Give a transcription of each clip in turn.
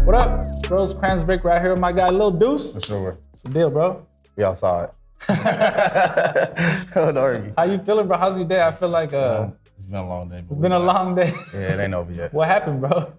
What up? Rosecrans Vic right here with my guy Lil Duece. For sure. What's the deal, bro? We outside. Don't argue. How you feeling, bro? How's your day? I feel like It's been a long day. it's been a long day. Yeah, it ain't over yet. What happened, bro?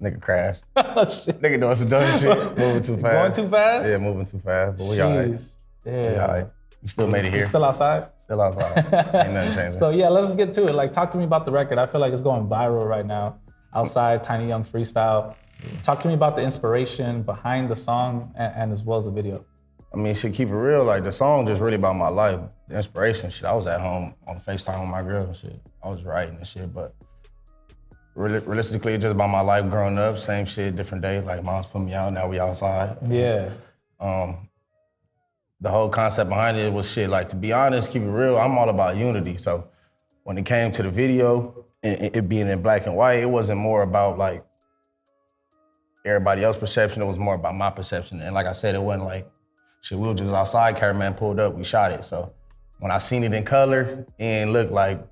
Nigga crashed. Oh, shit. Nigga doing some dumb shit. Moving too fast. Going too fast? Yeah, moving too fast. But we alright. Jeez. We Yeah. alright. We still made it here. You still outside? Still outside. Ain't nothing changing. So yeah, let's get to it. Like, talk to me about the record. I feel like it's going viral right now. Outside, Tiny Young Freestyle. Talk to me about the inspiration behind the song and as well as the video. I mean, shit, keep it real. Like, the song just really about my life. The inspiration, shit, I was at home on FaceTime with my girl and shit. I was writing and shit, but realistically, it's just about my life growing up. Same shit, different day. Like, mom's put me out, now we outside. Yeah. The whole concept behind it was shit, like, to be honest, keep it real, I'm all about unity. So when it came to the video, and it being in black and white, it wasn't more about, like, everybody else's perception, it was more about my perception. And like I said, it wasn't like, shit, we were just outside, cameraman pulled up, we shot it. So when I seen it in color, it looked like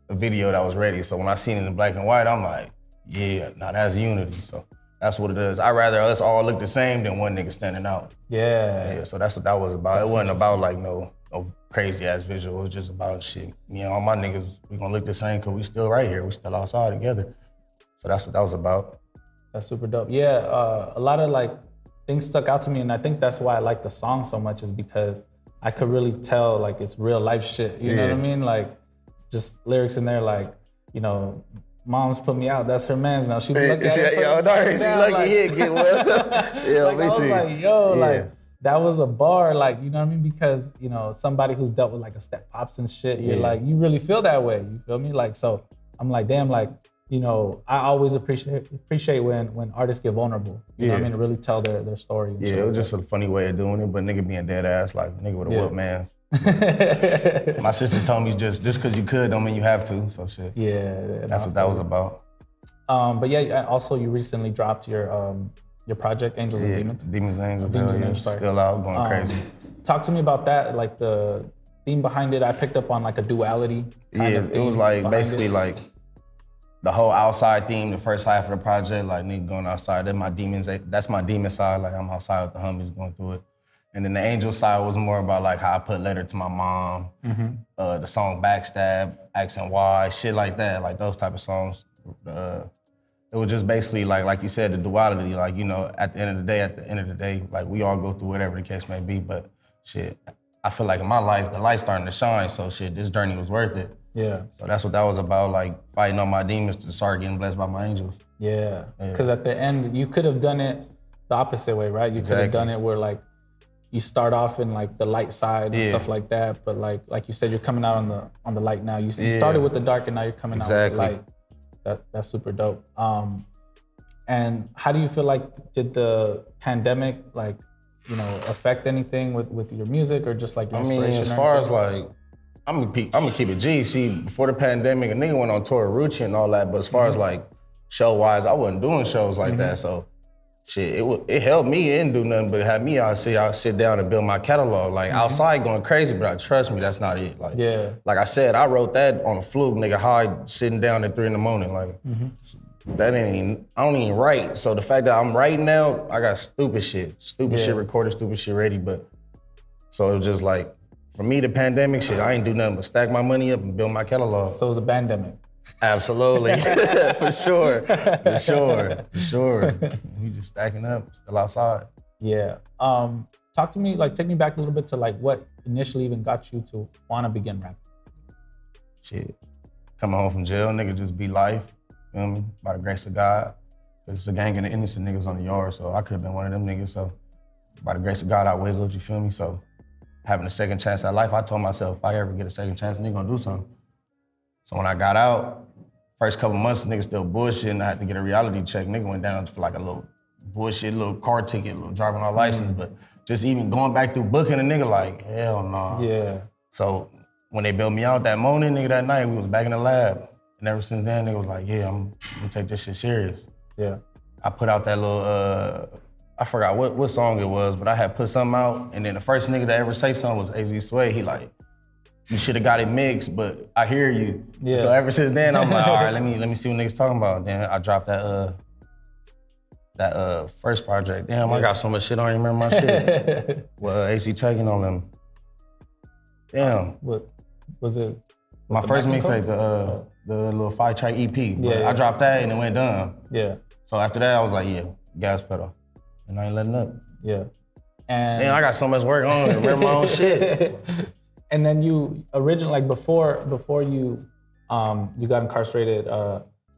a video that was ready. So when I seen it in black and white, I'm like, yeah, now that's unity. So that's what it is. I'd rather us all look the same than one nigga standing out. Yeah. So that's what that was about. It wasn't about like no crazy ass visual. It was just about shit. You know, all my niggas, we gonna look the same cause we still right here. We still outside together. So that's what that was about. That's super dope. Yeah, a lot of like things stuck out to me, and I think that's why I like the song so much is because I could really tell like it's real life shit. You know what I mean? Like just lyrics in there like, you know, mom's put me out. That's her man's now. She look at it. She lucky here get well. Yeah, like, I was like, yo, like that was a bar, like, you know what I mean? Because, you know, somebody who's dealt with like a step pops and shit, you're like, you really feel that way. You feel me? Like, so I'm like, damn, like, you know, I always appreciate when artists get vulnerable. You know what I mean? To really tell their story. And it was just a funny way of doing it, but nigga being dead ass, like nigga with a whoop man. My sister told me just because you could don't mean you have to, so shit. Yeah. That's what that was about. But yeah, also you recently dropped your project, Angels and Demons. Demons and Angels, sorry. Still out, going crazy. Talk to me about that, like the theme behind it. I picked up on like a duality kind of theme. It was like basically like the whole outside theme, the first half of the project, like nigga going outside, that's my demon side, like I'm outside with the homies going through it. And then the angel side was more about like how I put letter to my mom, the song Backstab, Asking Why, shit like that, like those type of songs. It was just basically like you said, the duality, like, you know, at the end of the day, like we all go through whatever the case may be, but shit, I feel like in my life, the light's starting to shine, so shit, this journey was worth it. Yeah. So that's what that was about, like fighting on my demons to start getting blessed by my angels. Yeah, because at the end, you could have done it the opposite way, right? You could have done it where like, you start off in like the light side and stuff like that, but like you said, you're coming out on the light now. You started with the dark and now you're coming out with the light. That's super dope. And how do you feel like, did the pandemic like, you know, affect anything with your music or just like your inspiration? I mean, as far as like, I'm gonna keep it G. See, before the pandemic, a nigga went on tour with Rucci and all that, but as far as like show-wise, I wasn't doing shows like that, so shit, it helped me. It didn't do nothing but have me out sit down and build my catalog. Like outside going crazy, but trust me, that's not it. Like, like I said, I wrote that on a fluke, nigga, high sitting down at 3 in the morning. Like, I don't even write. So the fact that I'm writing now, I got stupid shit recorded, stupid shit ready. But so it was just like, for me, the pandemic shit, I ain't do nothing but stack my money up and build my catalog. So it was a pandemic. Absolutely, for sure. We just stacking up, still outside. Yeah. Talk to me, like take me back a little bit to like what initially even got you to want to begin rapping. Shit, coming home from jail, nigga, just be life. You know what I mean? By the grace of God. It's a gang of the innocent niggas on the yard, so I could have been one of them niggas. So by the grace of God, I wiggled. You feel me? So having a second chance at life, I told myself if I ever get a second chance, nigga gonna do something. So when I got out, first couple months, nigga still bullshitting. I had to get a reality check. Nigga went down for like a little bullshit, little car ticket, little driving on license. But just even going back through booking a nigga like, hell no. Yeah. So when they bailed me out that morning, nigga, that night, we was back in the lab. And ever since then, nigga was like, yeah, I'm gonna take this shit serious. Yeah. I put out that little, I forgot what song it was, but I had put something out. And then the first nigga to ever say something was AZ Sway. He like, you should have got it mixed, but I hear you. Yeah. So ever since then, I'm like, all right, let me see what niggas talking about. Then I dropped that that first project. Damn, I got so much shit, I don't even remember my shit. Well, AC Taking on them. Damn. What was it? My first mixtape, the little 5-track EP. But I dropped that and it went done. Yeah. So after that, I was like, yeah, gas pedal. And I ain't letting up. Yeah. And damn, I got so much work on to remember my own shit. And then you originally, like before you got incarcerated,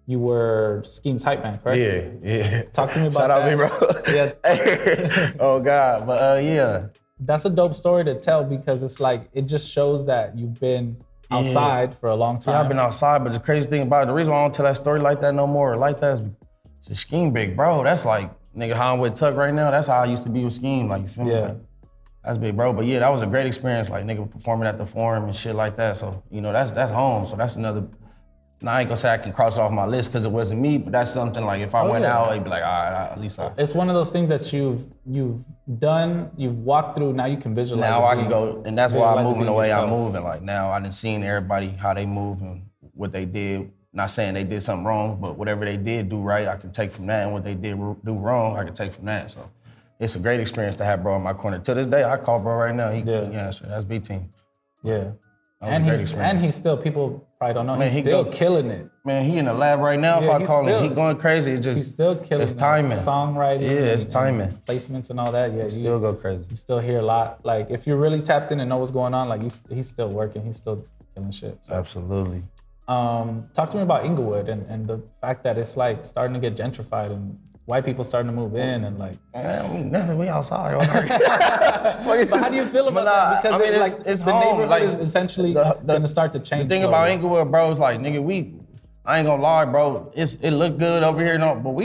you were Scheme's hype man, correct? Yeah. Talk to me about Shout out me, bro. Yeah. Oh God, but yeah. That's a dope story to tell because it's like, it just shows that you've been outside for a long time. Yeah, I've been outside, but the crazy thing about it, the reason why I don't tell that story like that no more, or like that, is the Scheme big, bro. That's like, nigga, how I'm with Tuck right now, that's how I used to be with Scheme, like, you feel me? Like, that's big, bro. But yeah, that was a great experience, like, nigga performing at the Forum and shit like that. So, you know, that's home. So that's another, now I ain't gonna say I can cross off my list because it wasn't me, but that's something like, if I went out, it'd be like, all right, at least I. It's one of those things that you've done, you've walked through, now you can visualize now I can go, and that's why I'm moving the way yourself. I'm moving. Like, now I done seen everybody, how they move and what they did. Not saying they did something wrong, but whatever they did do right, I can take from that, and what they did do wrong, I can take from that. So it's a great experience to have bro in my corner. To this day, I call bro right now. He answer. That's B team. Yeah. And he's still, people probably don't know, man, he's still killing it. Man, he in the lab right now. If I call him, he going crazy. It's just, he's still killing it. It's timing. Songwriting. Yeah, it's timing. Placements and all that. Yeah, still go crazy. You still hear a lot. Like, if you're really tapped in and know what's going on, like, he's still working. He's still killing shit. So. Absolutely. Talk to me about Inglewood and the fact that it's like starting to get gentrified and white people starting to move in and like. Man, nothing. We outside. But how do you feel about that? Because it's the neighborhood like, is essentially gonna start to change. The thing about Inglewood, bro, is like, nigga, I ain't gonna lie, bro. It look good over here, but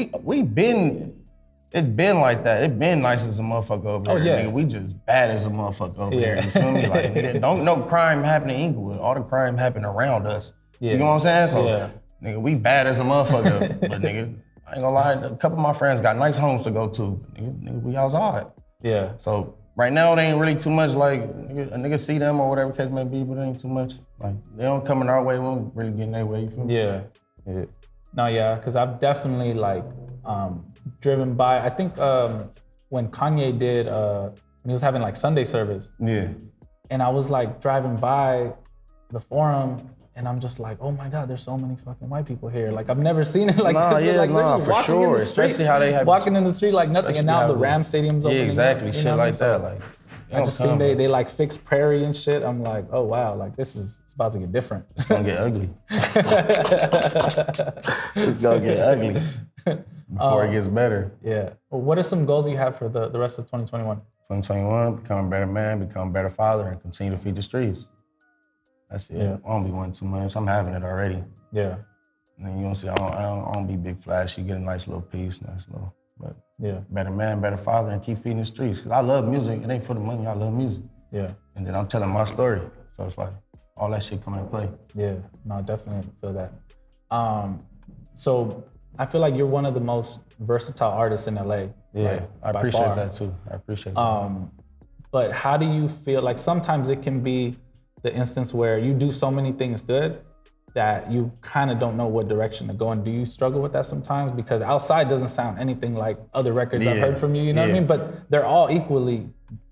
it's been like that. It been nice as a motherfucker over here. Nigga, we just bad as a motherfucker over here. You feel me? Like, nigga, don't no crime happen in Inglewood. All the crime happen around us. You know what I'm saying? So, nigga, we bad as a motherfucker. But nigga, I ain't gonna lie, a couple of my friends got nice homes to go to. Nigga, we outside. Yeah. So right now, it ain't really too much like, a nigga see them or whatever case may be, but it ain't too much. Like, they don't come in our way, we don't really get in their way, you feel me? Yeah. No, because I've definitely like driven by, I think when Kanye did, when he was having like Sunday service. Yeah. And I was like driving by the Forum, and I'm just like, oh my God, there's so many fucking white people here. Like, I've never seen it like this. Like, for walking sure. in the street, especially how they have walking in the street like nothing. And now the Ram Stadium's opening. Yeah, exactly. Up, shit like that. Like, I just seen they like fix Prairie and shit. I'm like, oh wow, like it's about to get different. It's gonna get ugly. It's gonna get ugly before it gets better. Yeah. Well, what are some goals you have for the rest of 2021? 2021, become a better man, become a better father, and continue to feed the streets. That's it. I don't be wanting too much. I'm having it already. Yeah. And then you don't see, I don't be big flash. You get a nice little piece, but better man, better father, and keep feeding the streets. Cause I love music. It ain't for the money. I love music. Yeah. And then I'm telling my story. So it's like all that shit come into play. Yeah. No, I definitely feel that. So I feel like you're one of the most versatile artists in LA. Yeah. Like, I appreciate that too. I appreciate that. But how do you feel? Like sometimes it can be the instance where you do so many things good that you kind of don't know what direction to go in. Do you struggle with that sometimes? Because Outside doesn't sound anything like other records I've heard from you, you know what I mean? But they're all equally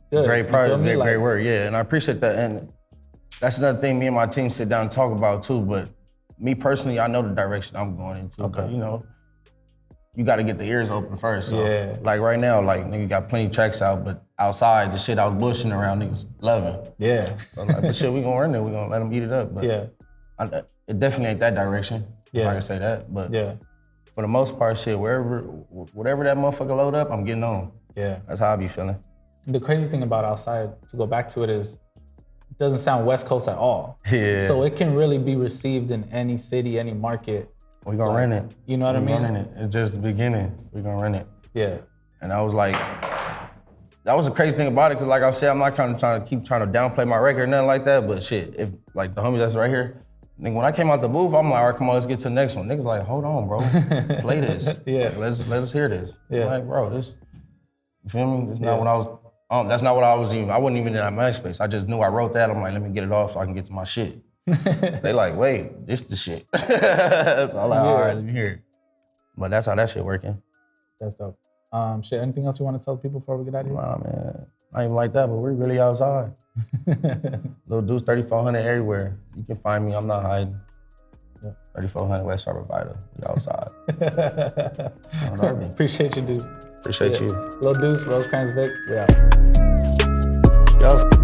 good. Great project, great work, and I appreciate that. And that's another thing me and my team sit down and talk about too, but me personally, I know the direction I'm going into. Okay. But, you know, you got to get the ears open first. So, like right now, like nigga got plenty of tracks out, but Outside, the shit I was bushing around, niggas loving. Yeah. So like, but shit, we gonna run it. We gonna let them eat it up. But it definitely ain't that direction. If I can say that. But for the most part, shit, whatever that motherfucker load up, I'm getting on. Yeah. That's how I be feeling. The crazy thing about Outside, to go back to it, is it doesn't sound West Coast at all. Yeah. So it can really be received in any city, any market. We gonna run it. You know what I mean? Running it. It's just the beginning. We gonna run it. Yeah. And I was like, that was the crazy thing about it, because like I said, I'm not trying to keep trying to downplay my record or nothing like that, but shit, if like the homies that's right here, nigga, when I came out the booth, I'm like, all right, come on, let's get to the next one. Niggas like, hold on, bro, play this. Like, let us hear this. I'm like, bro, this, you feel me? It's not what I was, that's not what I was even, I wasn't even in that MySpace. I just knew I wrote that. I'm like, let me get it off so I can get to my shit. They like, wait, this the shit. So I'm like, all right, let me hear it. But that's how that shit working. That's dope. Shit, anything else you want to tell people before we get out of here? Nah, man. Not even like that, but we're really outside. Lil Duece, 3400 everywhere. You can find me. I'm not hiding. 3400 West Harbor Vita. We outside. Appreciate you, dude. Appreciate you. Lil Duece, Rosecrans Vic. We out. Yo.